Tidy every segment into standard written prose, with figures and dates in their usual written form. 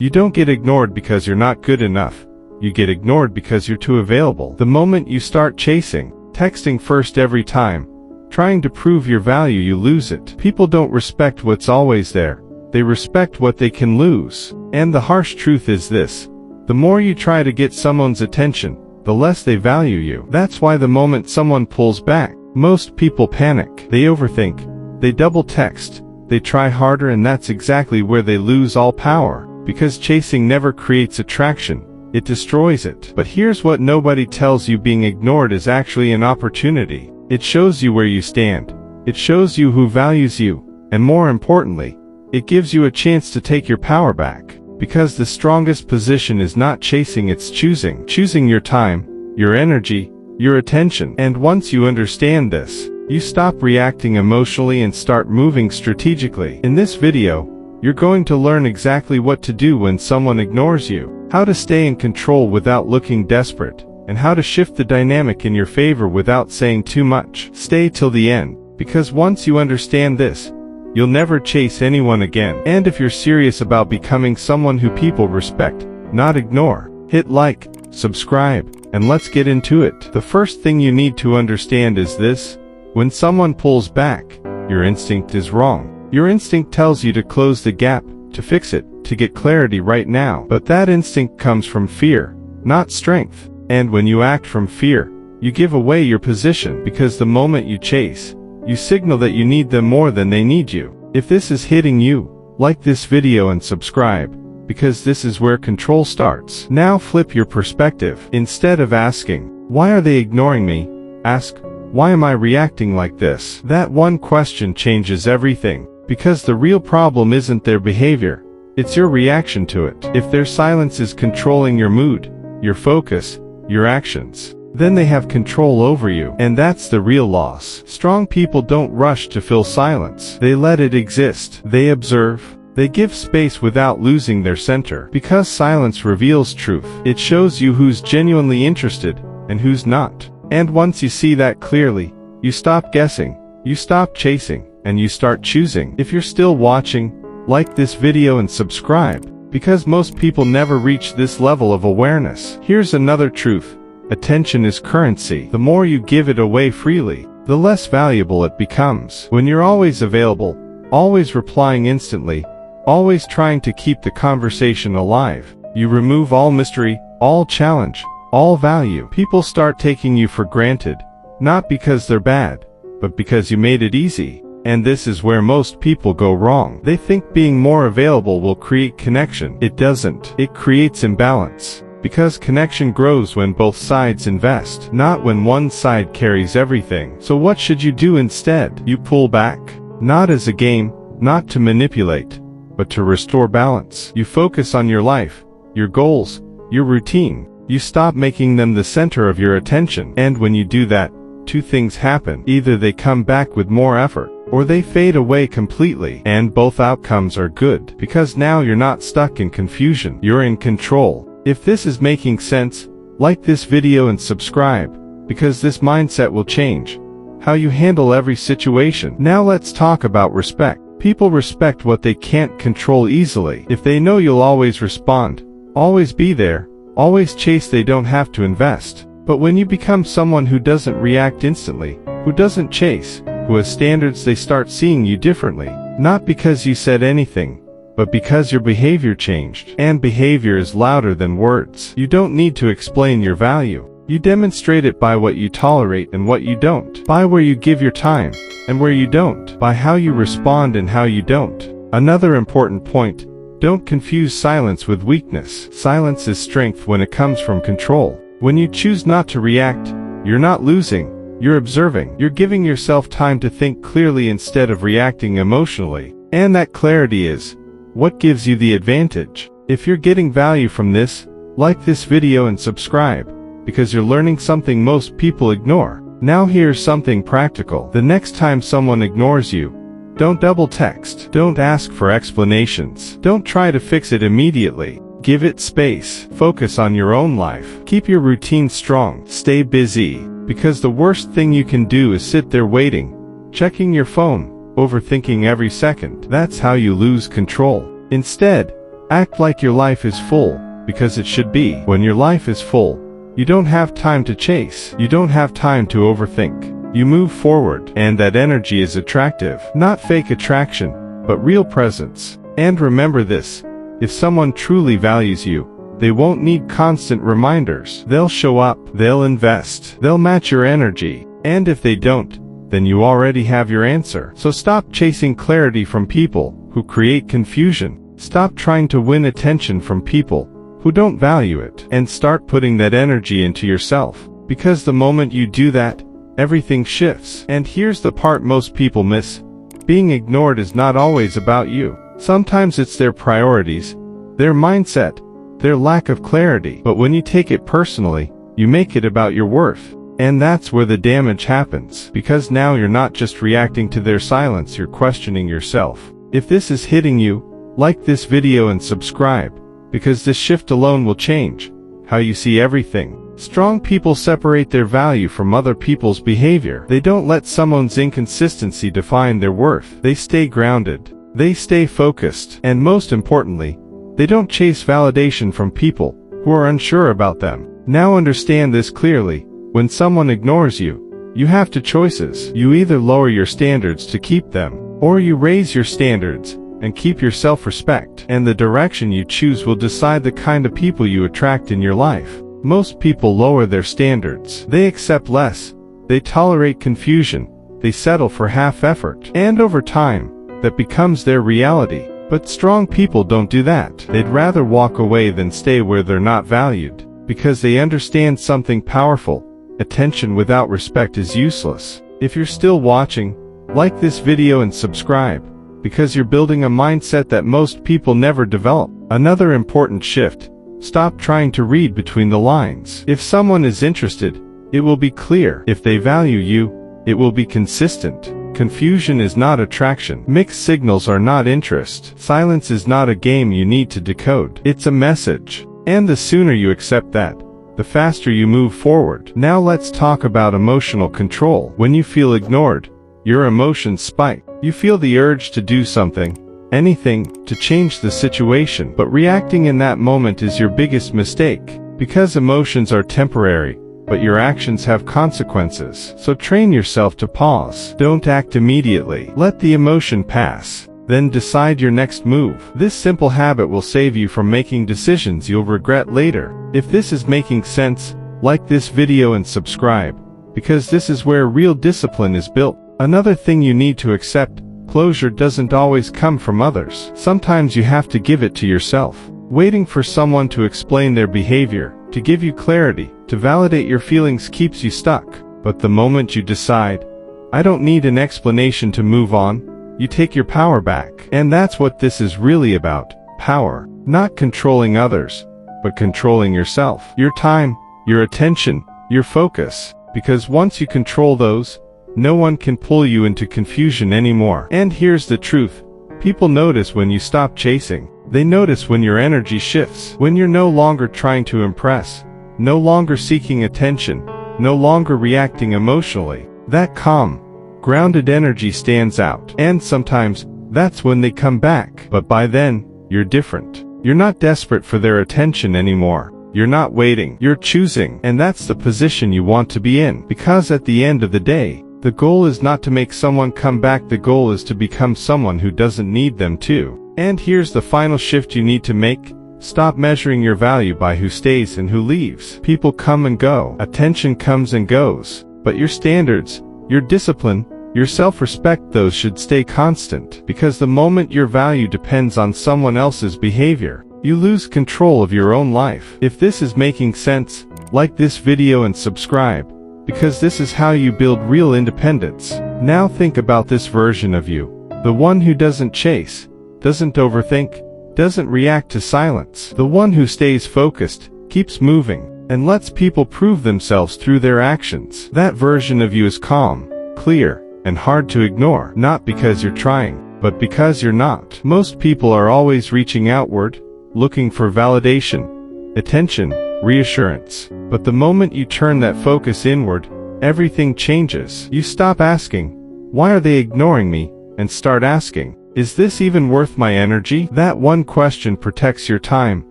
You don't get ignored because you're not good enough. You get ignored because you're too available. The moment you start chasing, texting first every time, trying to prove your value, you lose it. People don't respect what's always there. They respect what they can lose. And the harsh truth is this: the more you try to get someone's attention, the less they value you. That's why the moment someone pulls back, most people panic. They overthink, they double text, they try harder, and that's exactly where they lose all power. Because chasing never creates attraction, it destroys it. But here's what nobody tells you: being ignored is actually an opportunity. It shows you where you stand. It shows you who values you. And more importantly, it gives you a chance to take your power back. Because the strongest position is not chasing, it's choosing. Choosing your time, your energy, your attention. And once you understand this, you stop reacting emotionally and start moving strategically. In this video, you're going to learn exactly what to do when someone ignores you, how to stay in control without looking desperate, and how to shift the dynamic in your favor without saying too much. Stay till the end, because once you understand this, you'll never chase anyone again. And if you're serious about becoming someone who people respect, not ignore, hit like, subscribe, and let's get into it. The first thing you need to understand is this: when someone pulls back, your instinct is wrong. Your instinct tells you to close the gap, to fix it, to get clarity right now. But that instinct comes from fear, not strength. And when you act from fear, you give away your position, because the moment you chase, you signal that you need them more than they need you. If this is hitting you, like this video and subscribe, because this is where control starts. Now flip your perspective. Instead of asking, "Why are they ignoring me?" ask, "Why am I reacting like this?" That one question changes everything. Because the real problem isn't their behavior, it's your reaction to it. If their silence is controlling your mood, your focus, your actions, then they have control over you. And that's the real loss. Strong people don't rush to fill silence. They let it exist. They observe. They give space without losing their center. Because silence reveals truth. It shows you who's genuinely interested and who's not. And once you see that clearly, you stop guessing, you stop chasing, and you start choosing. If you're still watching, like this video and subscribe, because most people never reach this level of awareness. Here's another truth: attention is currency. The more you give it away freely, the less valuable it becomes. When you're always available, always replying instantly, always trying to keep the conversation alive, you remove all mystery, all challenge, all value. People start taking you for granted, not because they're bad, but because you made it easy. And this is where most people go wrong. They think being more available will create connection. It doesn't. It creates imbalance. Because connection grows when both sides invest, not when one side carries everything. So what should you do instead? You pull back. Not as a game, not to manipulate, but to restore balance. You focus on your life, your goals, your routine. You stop making them the center of your attention. And when you do that, two things happen. Either they come back with more effort, or they fade away completely. And both outcomes are good, because now you're not stuck in confusion. You're in control. If this is making sense, like this video and subscribe, because this mindset will change how you handle every situation. Now let's talk about respect. People respect what they can't control easily. If they know you'll always respond, always be there, always chase, they don't have to invest. But when you become someone who doesn't react instantly, who doesn't chase, who has standards, they start seeing you differently. Not because you said anything, but because your behavior changed. And behavior is louder than words. You don't need to explain your value. You demonstrate it by what you tolerate and what you don't. By where you give your time, and where you don't. By how you respond and how you don't. Another important point: don't confuse silence with weakness. Silence is strength when it comes from control. When you choose not to react, you're not losing. You're observing. You're giving yourself time to think clearly instead of reacting emotionally. And that clarity is what gives you the advantage. If you're getting value from this, like this video and subscribe, because you're learning something most people ignore. Now here's something practical. The next time someone ignores you, don't double text. Don't ask for explanations. Don't try to fix it immediately. Give it space. Focus on your own life. Keep your routine strong. Stay busy. Because the worst thing you can do is sit there waiting, checking your phone, overthinking every second. That's how you lose control. Instead, Act like your life is full, because it should be. When your life is full, you don't have time to chase. You don't have time to overthink. You move forward, and that energy is attractive. Not fake attraction, but real presence. And remember this, if someone truly values you, they won't need constant reminders. They'll show up, they'll invest, they'll match your energy. And if they don't, then you already have your answer. So stop chasing clarity from people who create confusion. Stop trying to win attention from people who don't value it. And start putting that energy into yourself. Because the moment you do that, everything shifts. And here's the part most people miss. Being ignored is not always about you. Sometimes it's their priorities, their mindset, their lack of clarity. But when you take it personally, you make it about your worth. And that's where the damage happens. Because now you're not just reacting to their silence, you're questioning yourself. If this is hitting you, like this video and subscribe, because this shift alone will change how you see everything. Strong people separate their value from other people's behavior. They don't let someone's inconsistency define their worth. They stay grounded. They stay focused. And most importantly, they don't chase validation from people who are unsure about them. Now understand this clearly. When someone ignores you, you have two choices. You either lower your standards to keep them, or you raise your standards and keep your self-respect. And the direction you choose will decide the kind of people you attract in your life. Most people lower their standards. They accept less. They tolerate confusion. They settle for half effort. And over time, that becomes their reality. But strong people don't do that. They'd rather walk away than stay where they're not valued. Because they understand something powerful. Attention without respect is useless. If you're still watching, like this video and subscribe. Because you're building a mindset that most people never develop. Another important shift. Stop trying to read between the lines. If someone is interested, it will be clear. If they value you, it will be consistent. Confusion is not attraction. Mixed signals are not interest. Silence is not a game you need to decode. It's a message. And the sooner you accept that, the faster you move forward. Now let's talk about emotional control. When you feel ignored, your emotions spike. You feel the urge to do something, anything, to change the situation. But reacting in that moment is your biggest mistake. Because emotions are temporary, but your actions have consequences. So train yourself to pause. Don't act immediately. Let the emotion pass. Then decide your next move. This simple habit will save you from making decisions you'll regret later. If this is making sense, like this video and subscribe. Because this is where real discipline is built. Another thing you need to accept, closure doesn't always come from others. Sometimes you have to give it to yourself. Waiting for someone to explain their behavior, to give you clarity, to validate your feelings keeps you stuck. But the moment you decide, I don't need an explanation to move on, you take your power back. And that's what this is really about. Power. Not controlling others, but controlling yourself. Your time, your attention, your focus. Because once you control those, no one can pull you into confusion anymore. And here's the truth. People notice when you stop chasing. They notice when your energy shifts. When you're no longer trying to impress. No longer seeking attention. No longer reacting emotionally. That calm, grounded energy stands out. And sometimes, that's when they come back. But by then, you're different. You're not desperate for their attention anymore. You're not waiting. You're choosing. And that's the position you want to be in. Because at the end of the day, the goal is not to make someone come back. The goal is to become someone who doesn't need them to. And here's the final shift you need to make. Stop measuring your value by who stays and who leaves. People come and go. Attention comes and goes. But your standards, your discipline, your self-respect, those should stay constant. Because the moment your value depends on someone else's behavior, you lose control of your own life. If this is making sense, like this video and subscribe. Because this is how you build real independence. Now think about this version of you. The one who doesn't chase, doesn't overthink, doesn't react to silence. The one who stays focused, keeps moving, and lets people prove themselves through their actions. That version of you is calm, clear, and hard to ignore. Not because you're trying, but because you're not. Most people are always reaching outward, looking for validation, attention, reassurance. But the moment you turn that focus inward, everything changes. You stop asking, why are they ignoring me? And start asking, Is this even worth my energy? That one question protects your time,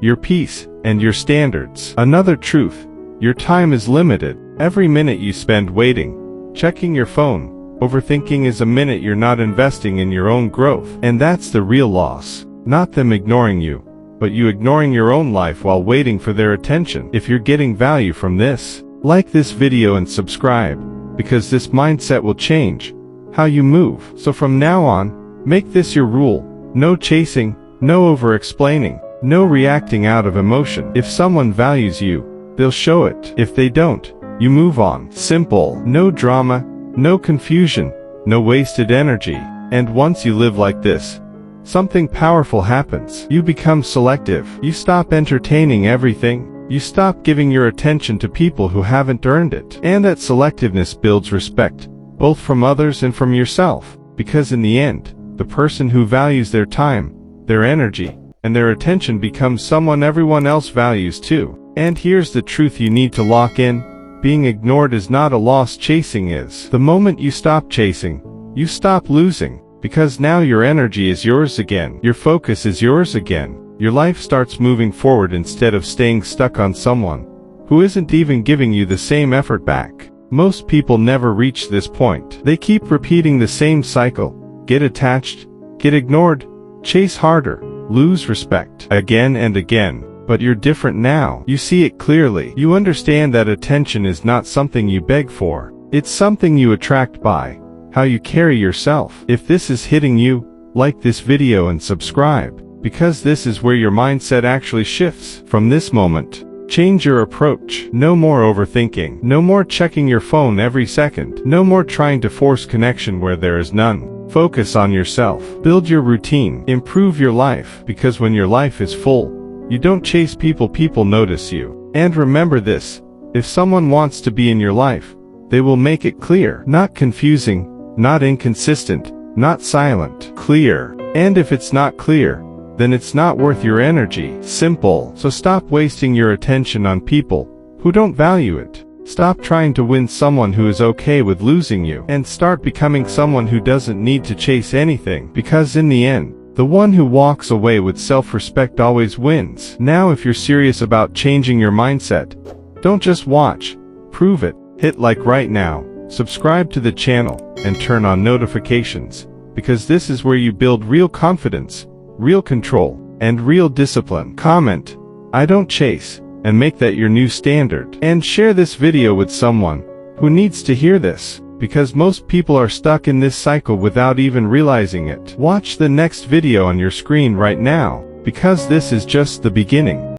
your peace, and your standards. Another truth: your time is limited. Every minute you spend waiting, checking your phone, overthinking is a minute you're not investing in your own growth. And that's the real loss. Not them ignoring you, but you ignoring your own life while waiting for their attention. If you're getting value from this, like this video and subscribe, because this mindset will change how you move. So from now on, make this your rule. No chasing, no over-explaining, no reacting out of emotion. If someone values you, they'll show it. If they don't, you move on. Simple. No drama, no confusion, no wasted energy. And once you live like this, something powerful happens. You become selective. You stop entertaining everything. You stop giving your attention to people who haven't earned it. And that selectiveness builds respect, both from others and from yourself. Because in the end, the person who values their time, their energy, and their attention becomes someone everyone else values too. And here's the truth you need to lock in: being ignored is not a loss, chasing is. The moment you stop chasing, you stop losing, because now your energy is yours again. Your focus is yours again. Your life starts moving forward instead of staying stuck on someone who isn't even giving you the same effort back. Most people never reach this point. They keep repeating the same cycle: get attached, get ignored, chase harder, lose respect, again and again. But you're different now. You see it clearly. You understand that attention is not something you beg for. It's something you attract by how you carry yourself. If this is hitting you, like this video and subscribe, because this is where your mindset actually shifts. From this moment, change your approach. No more overthinking. No more checking your phone every second. No more trying to force connection where there is none. Focus on yourself. Build your routine. Improve your life. Because when your life is full, you don't chase people, people notice you. And remember this: if someone wants to be in your life, they will make it clear. Not confusing, not inconsistent, not silent. Clear. And if it's not clear, then it's not worth your energy. Simple. So stop wasting your attention on people who don't value it. Stop trying to win someone who is okay with losing you, and start becoming someone who doesn't need to chase anything. Because in the end, the one who walks away with self-respect always wins. Now if you're serious about changing your mindset, don't just watch, prove it. Hit like right now, subscribe to the channel, and turn on notifications, because this is where you build real confidence, real control, and real discipline. Comment, "I don't chase," and make that your new standard. And share this video with someone who needs to hear this, because most people are stuck in this cycle without even realizing it. Watch the next video on your screen right now, because this is just the beginning.